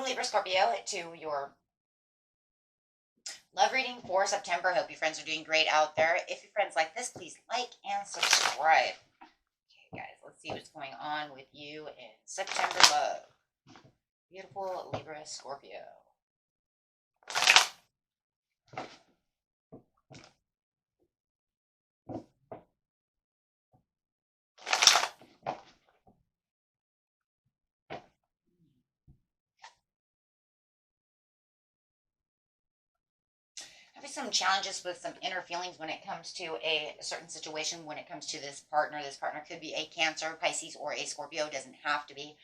Welcome, Libra Scorpio, to your love reading for September. Hope your friends are doing great out there. If your friends like this, please like and subscribe. Okay, guys, let's see what's going on with you in September love. Beautiful Libra Scorpio. Having some challenges with some inner feelings when it comes to a certain situation, when it comes to this partner. This partner could be a Cancer, Pisces, or a Scorpio. It doesn't have to be.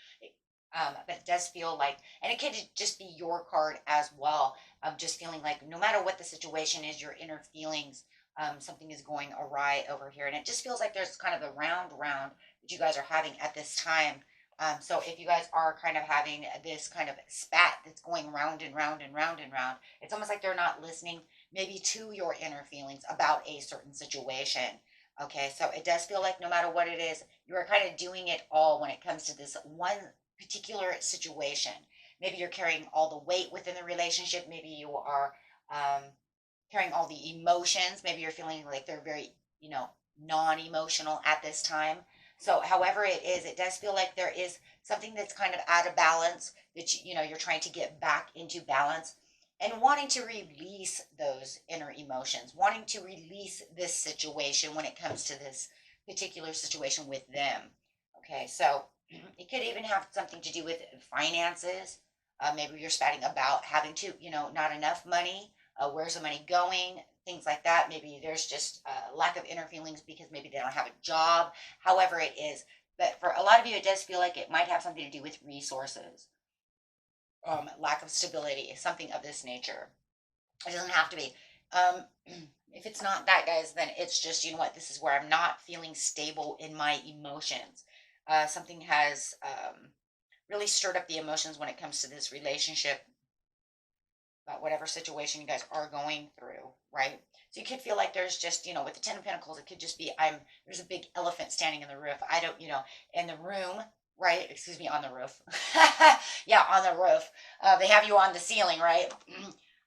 But it does feel like, and it could just be your card as well, of just feeling like no matter what the situation is, your inner feelings, something is going awry over here. And it just feels like there's kind of a round that you guys are having at this time. So if you guys are kind of having this kind of spat that's going round and round and round and round, it's almost like they're not listening maybe to your inner feelings about a certain situation. Okay, so it does feel like no matter what it is, you are kind of doing it all when it comes to this one particular situation. Maybe you're carrying all the weight within the relationship. Maybe you are carrying all the emotions. Maybe you're feeling like they're very, non-emotional at this time. So however it is, it does feel like there is something that's kind of out of balance that you're trying to get back into balance and wanting to release those inner emotions, wanting to release this situation when it comes to this particular situation with them. Okay, so it could even have something to do with finances. Maybe you're spouting about having to, not enough money. Where's the money going? Things like that. Maybe there's just a lack of inner feelings because maybe they don't have a job. However it is. But for a lot of you, it does feel like it might have something to do with resources. Lack of stability, something of this nature. It doesn't have to be. If it's not that, guys, then it's just, this is where I'm not feeling stable in my emotions. Something has really stirred up the emotions when it comes to this relationship, about whatever situation you guys are going through, right? So you could feel like there's just, with the Ten of Pentacles, it could just be, there's a big elephant standing in the roof. I don't, in the room, right? Excuse me, on the roof. Yeah, on the roof. They have you on the ceiling, right?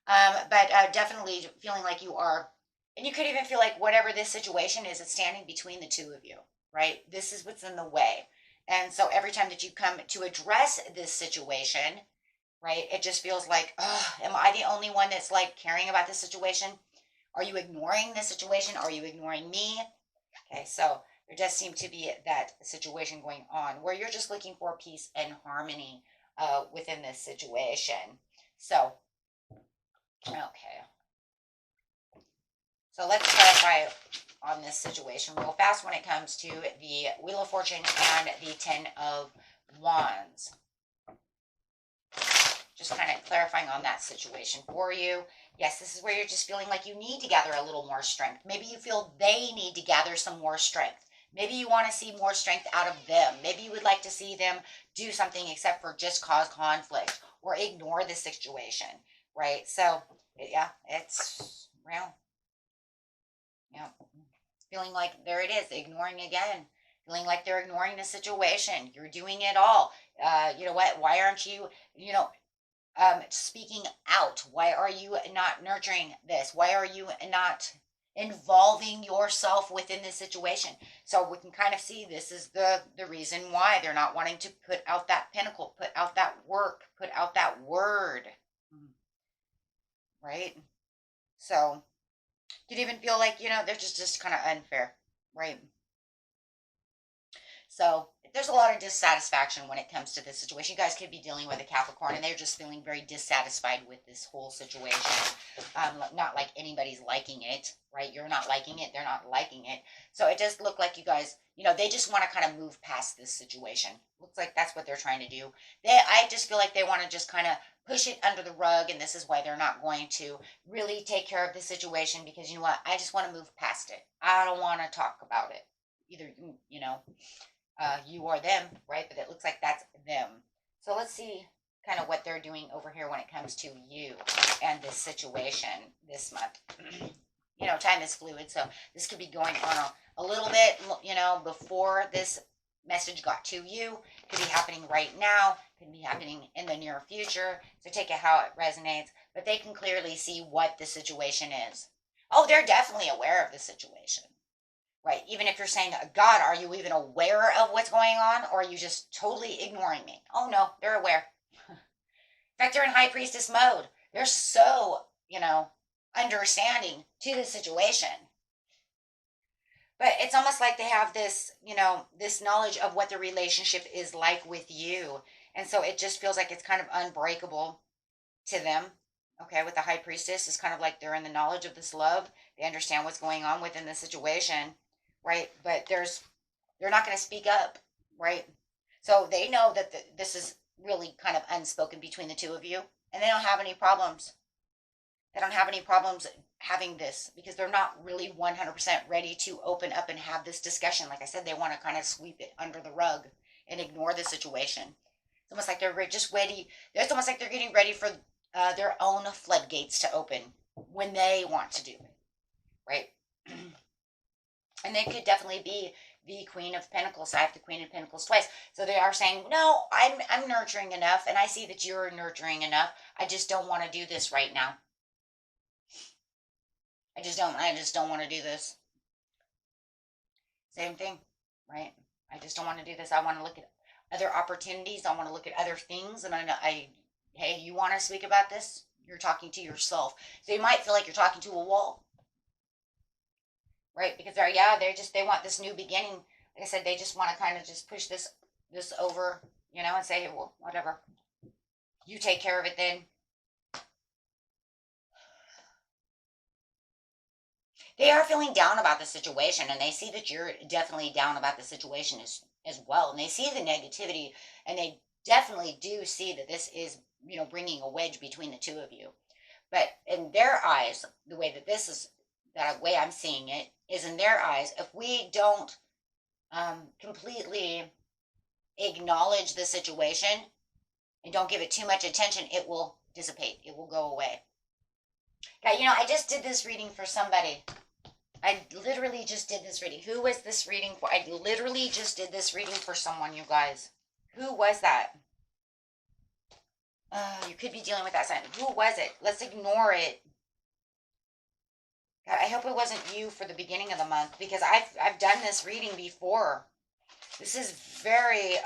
But definitely feeling like you are, and you could even feel like whatever this situation is, it's standing between the two of you, right? This is what's in the way. And so every time that you come to address this situation, right, it just feels like, oh, am I the only one that's like caring about this situation? Are you ignoring this situation? Are you ignoring me? Okay, so there does seem to be that situation going on where you're just looking for peace and harmony within this situation. So, okay. So let's clarify on this situation real fast when it comes to the Wheel of Fortune and the Ten of Wands. Just kind of clarifying on that situation for you. Yes, this is where you're just feeling like you need to gather a little more strength. Maybe you feel they need to gather some more strength. Maybe you want to see more strength out of them. Maybe you would like to see them do something except for just cause conflict or ignore the situation, right? So, yeah, it's real. Yeah. Feeling like there it is, ignoring again. Feeling like they're ignoring the situation. You're doing it all. You know what? Why aren't you, speaking out? Why are you not nurturing this? Why are you not involving yourself within this situation? So we can kind of see this is the reason why they're not wanting to put out that pinnacle, put out that work, put out that word, right? So you could even feel like, they're just kind of unfair, right? So there's a lot of dissatisfaction when it comes to this situation. You guys could be dealing with a Capricorn and they're just feeling very dissatisfied with this whole situation. Not like anybody's liking it, right? You're not liking it. They're not liking it. So it does look like you guys, they just want to kind of move past this situation. Looks like that's what they're trying to do. I just feel like they want to just kind of push it under the rug, and this is why they're not going to really take care of the situation, because you know what? I just want to move past it. I don't want to talk about it. Either, you or them, right? But it looks like that's them. So let's see kind of what they're doing over here when it comes to you and this situation this month. Time is fluid, so this could be going on a little bit, before this message got to you, Could be happening right now, could be happening in the near future. So take it how it resonates. But they can clearly see what the situation is. Oh, they're definitely aware of the situation. Right? Even if you're saying, God, are you even aware of what's going on? Or are you just totally ignoring me? Oh, no, they're aware. In fact, they're in high priestess mode. They're so, understanding to the situation. But it's almost like they have this, this knowledge of what the relationship is like with you. And so it just feels like it's kind of unbreakable to them. Okay, with the high priestess, it's kind of like they're in the knowledge of this love. They understand what's going on within the situation, right? But they're not going to speak up, right? So they know that this is really kind of unspoken between the two of you, and they don't have any problems. They don't have any problems having this because they're not really 100% ready to open up and have this discussion. Like I said, they want to kind of sweep it under the rug and ignore the situation. It's almost like they're just ready. It's almost like they're getting ready for their own floodgates to open when they want to do it, right? And they could definitely be the Queen of Pentacles. I have the Queen of Pentacles twice. So they are saying, no, I'm nurturing enough, and I see that you're nurturing enough. I just don't want to do this right now. I just don't want to do this. Same thing, right? I just don't want to do this. I want to look at other opportunities. I want to look at other things. And hey, you want to speak about this? You're talking to yourself. So you might feel like you're talking to a wall, right? Because they want this new beginning. Like I said, they just want to kind of just push this over, and say, well, whatever. You take care of it then. They are feeling down about the situation, and they see that you're definitely down about the situation as well. And they see the negativity, and they definitely do see that this is, bringing a wedge between the two of you. But in their eyes, the way I'm seeing it is, in their eyes, if we don't completely acknowledge the situation and don't give it too much attention, it will dissipate. It will go away. Guys, I just did this reading for somebody. I literally just did this reading. Who was this reading for? I literally just did this reading for someone, you guys. Who was that? You could be dealing with that sign. Who was it? Let's ignore it. God, I hope it wasn't you for the beginning of the month, because I've done this reading before. This is very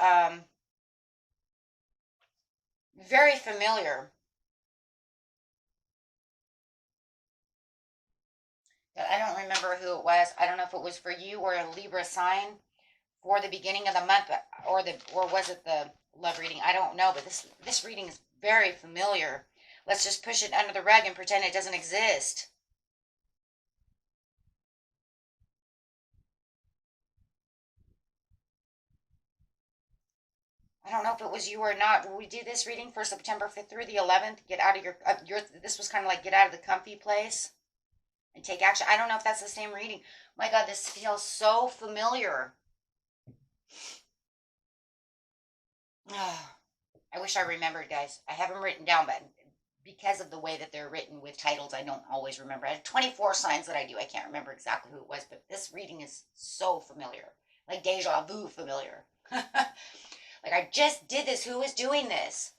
very familiar. But I don't remember who it was. I don't know if it was for you or a Libra sign for the beginning of the month, or was it the love reading? I don't know, but this reading is very familiar. Let's just push it under the rug and pretend it doesn't exist. I don't know if it was you or not. We do this reading for September 5th through the 11th. Get out of your this was kind of like get out of the comfy place and take action. I don't know if that's the same reading. My God, this feels so familiar. I wish I remembered, guys. I have them written down, but because of the way that they're written with titles, I don't always remember. I have 24 signs that I do. I can't remember exactly who it was, but this reading is so familiar. Like deja vu familiar. Like I just did this. Who was doing this?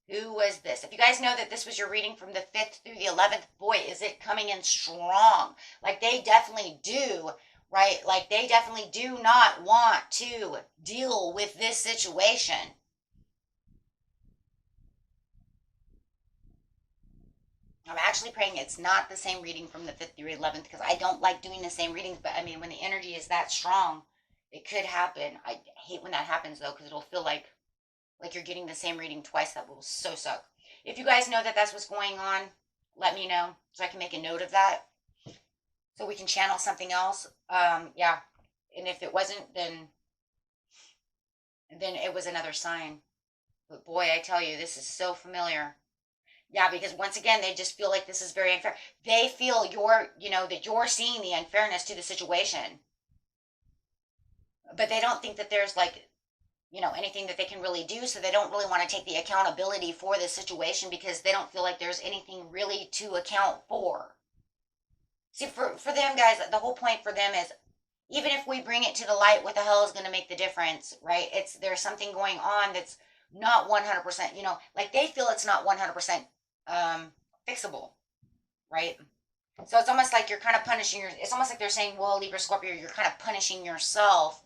Who was this? If you guys know that this was your reading from the 5th through the 11th, boy, is it coming in strong. Like they definitely do, right? Like they definitely do not want to deal with this situation. I'm actually praying it's not the same reading from the 5th through 11th, because I don't like doing the same readings. But I mean, when the energy is that strong, it could happen. I hate when that happens, though, because it'll feel like you're getting the same reading twice. That will so suck. If you guys know that that's what's going on, let me know so I can make a note of that, so we can channel something else. Yeah. And if it wasn't, then it was another sign. But boy, I tell you, this is so familiar. Yeah, because once again, they just feel like this is very unfair. They feel that you're seeing the unfairness to the situation. But they don't think that there's anything that they can really do. So they don't really want to take the accountability for the situation, because they don't feel like there's anything really to account for. See, for them, guys, the whole point for them is even if we bring it to the light, what the hell is going to make the difference, right? There's something going on that's not 100%, like they feel it's not 100% fixable, right? So it's almost like you're kind of it's almost like they're saying, well, Libra Scorpio, you're kind of punishing yourself,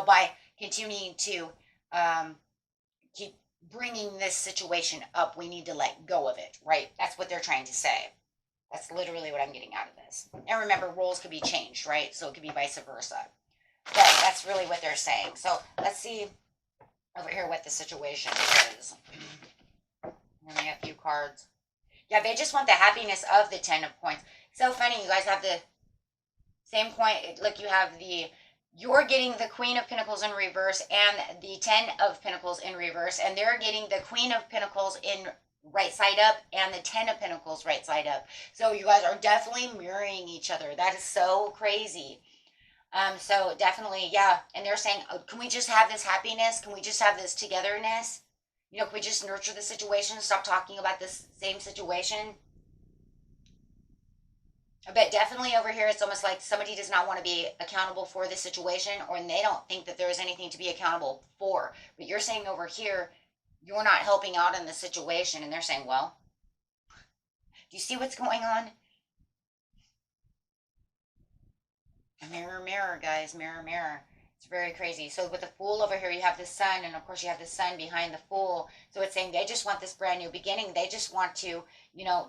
by continuing to keep bringing this situation up. We need to let go of it, right? That's what they're trying to say. That's literally what I'm getting out of this. And remember, roles could be changed, right? So it could be vice versa. But that's really what they're saying. So let's see over here what the situation is. Let me get a few cards. Yeah, they just want the happiness of the 10 of coins. So funny, you guys have the same coin. Look, you have you're getting the Queen of Pentacles in reverse and the 10 of Pentacles in reverse. And they're getting the Queen of Pentacles in right side up and the 10 of Pentacles right side up. So you guys are definitely mirroring each other. That is so crazy. So definitely, yeah. And they're saying, oh, can we just have this happiness? Can we just have this togetherness? Can we just nurture the situation and stop talking about this same situation? But definitely over here, it's almost like somebody does not want to be accountable for the situation, or they don't think that there is anything to be accountable for. But you're saying over here, you're not helping out in the situation, and they're saying, well, do you see what's going on? Mirror, mirror, guys, mirror, mirror. It's very crazy. So with the Fool over here, you have the Sun, and of course you have the Sun behind the Fool. So it's saying they just want this brand new beginning. They just want to,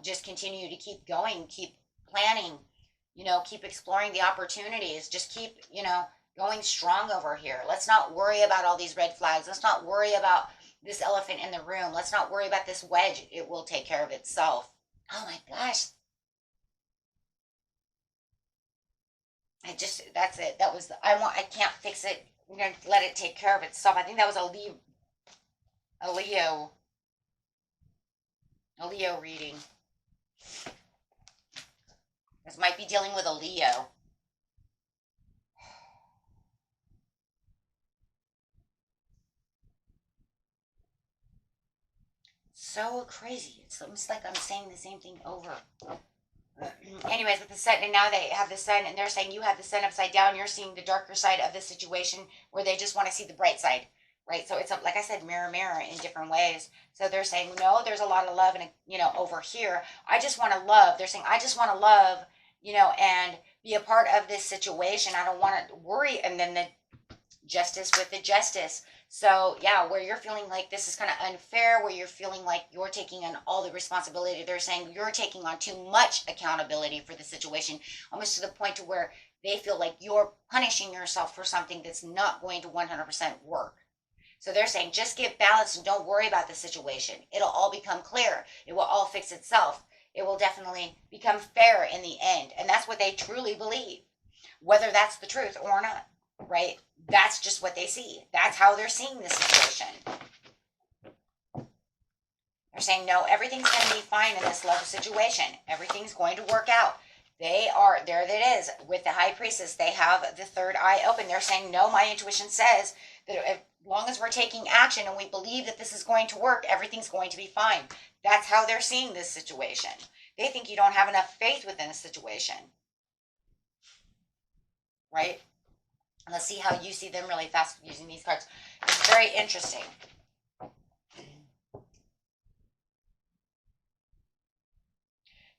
just continue to keep going, keep planning, keep exploring the opportunities. Just keep, going strong over here. Let's not worry about all these red flags. Let's not worry about this elephant in the room. Let's not worry about this wedge. It will take care of itself. Oh my gosh. That's it. I can't fix it. We're going to let it take care of itself. I think that was a Leo reading. This might be dealing with a Leo. So crazy. It's almost like I'm saying the same thing over. Anyways, with the Sun, and now they have the Sun, and they're saying you have the Sun upside down. You're seeing the darker side of the situation where they just want to see the bright side, right? So it's like I said, mirror, mirror in different ways. So they're saying, no, there's a lot of love, and over here, I just want to love. They're saying, I just want to love, and be a part of this situation. I don't want to worry. And then the Justice with the Justice. So yeah, where you're feeling like this is kind of unfair, where you're feeling like you're taking on all the responsibility, they're saying you're taking on too much accountability for the situation, almost to the point to where they feel like you're punishing yourself for something that's not going to 100% work. So they're saying just get balanced and don't worry about the situation. It'll all become clear. It will all fix itself. It will definitely become fair in the end. And that's what they truly believe, whether that's the truth or not, right? That's just what they see. That's how they're seeing the situation. They're saying, no, everything's going to be fine in this love situation. Everything's going to work out. There it is. With the High Priestess, they have the third eye open. They're saying, no, my intuition says that as long as we're taking action and we believe that this is going to work, everything's going to be fine. That's how they're seeing this situation. They think you don't have enough faith within a situation. Right? Let's see how you see them really fast using these cards. It's very interesting.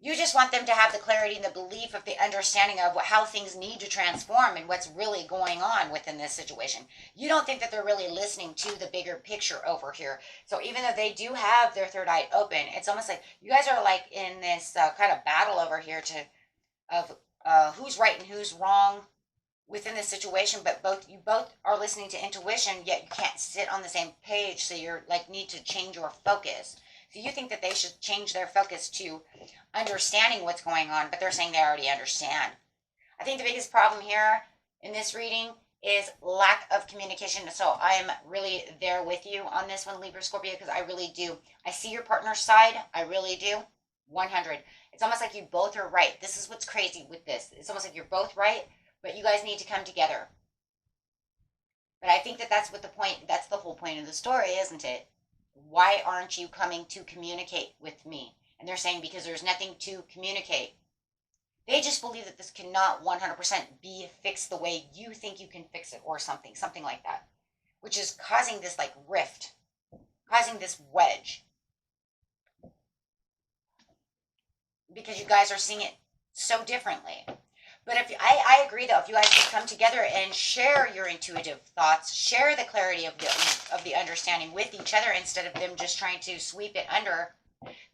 You just want them to have the clarity and the belief of the understanding of how things need to transform and what's really going on within this situation. You don't think that they're really listening to the bigger picture over here. So even though they do have their third eye open, it's almost like you guys are like in this kind of battle over here of who's right and who's wrong within the situation, but you both are listening to intuition, yet you can't sit on the same page, so you're like need to change your focus. So you think that they should change their focus to understanding what's going on, but they're saying they already understand. I think the biggest problem here in this reading is lack of communication. So I am really there with you on this one, Libra Scorpio, because I really do. I see your partner's side. I really do. 100. It's almost like you both are right. This is what's crazy with this. It's almost like you're both right, but you guys need to come together. But I think that's the whole point of the story, isn't it? Why aren't you coming to communicate with me? And they're saying because there's nothing to communicate. They just believe that this cannot 100% be fixed the way you think you can fix it, or something like that, which is causing this like rift, causing this wedge. Because you guys are seeing it so differently. But if I agree though, if you guys could come together and share your intuitive thoughts, share the clarity of the understanding with each other instead of them just trying to sweep it under,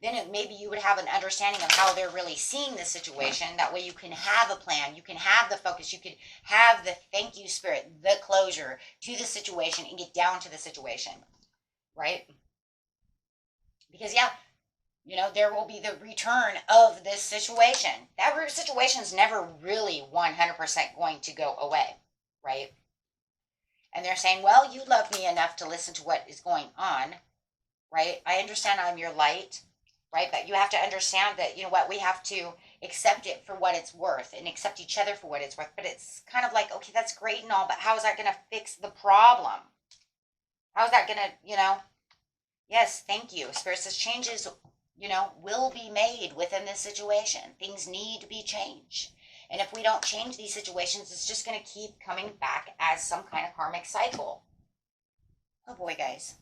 then maybe you would have an understanding of how they're really seeing the situation. That way you can have a plan, you can have the focus, you can have the thank you spirit, the closure to the situation and get down to the situation, right? Because yeah, you know, there will be the return of this situation. That situation is never really 100% going to go away, right? And they're saying, well, you love me enough to listen to what is going on, right? I understand I'm your light, right? But you have to understand that, you know what, we have to accept it for what it's worth and accept each other for what it's worth. But it's kind of like, okay, that's great and all, but how is that going to fix the problem? How is that going to, you know? Yes, thank you. Spirit says changes, you know, will be made within this situation. Things need to be changed. And if we don't change these situations, it's just going to keep coming back as some kind of karmic cycle. Oh boy, guys.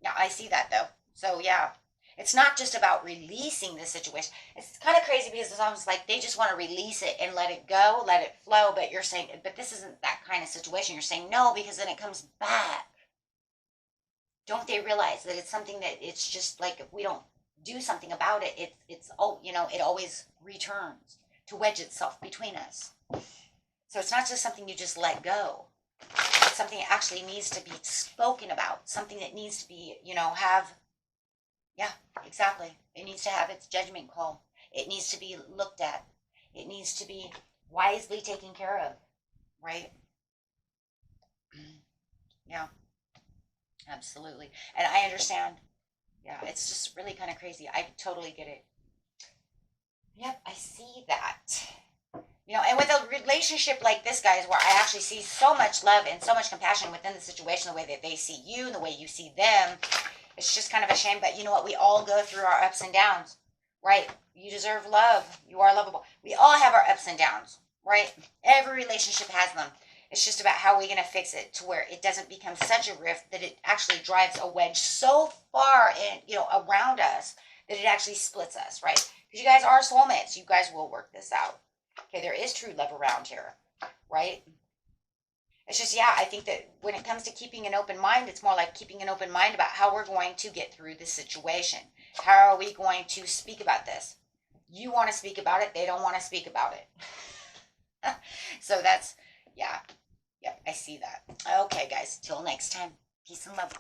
Yeah, I see that though. So yeah, it's not just about releasing the situation. It's kind of crazy because it's almost like they just want to release it and let it go, let it flow. But you're saying, but this isn't that kind of situation. You're saying no, because then it comes back. Don't they realize that it's something that it's just like if we don't do something about it, it's oh, you know, it always returns to wedge itself between us. So it's not just something you just let go. It's something that actually needs to be spoken about, something that needs to be, you know, have, yeah, exactly. It needs to have its judgment call. It needs to be looked at. It needs to be wisely taken care of, right? Yeah, absolutely. And I understand. Yeah, it's just really kind of crazy. I totally get it. Yep, I see that. You know, and with a relationship like this, guys, where I actually see so much love and so much compassion within the situation, the way that they see you, the way you see them, it's just kind of a shame. But you know what? We all go through our ups and downs, right? You deserve love. You are lovable. We all have our ups and downs, right? Every relationship has them. It's just about how we're going to fix it to where it doesn't become such a rift that it actually drives a wedge so far in, you know, around us that it actually splits us, right? Because you guys are soulmates. You guys will work this out. Okay, there is true love around here, right? It's just, yeah, I think that when it comes to keeping an open mind, it's more like keeping an open mind about how we're going to get through this situation. How are we going to speak about this? You want to speak about it. They don't want to speak about it. So that's, yeah. Yep, I see that. Okay, guys, till next time. Peace and love.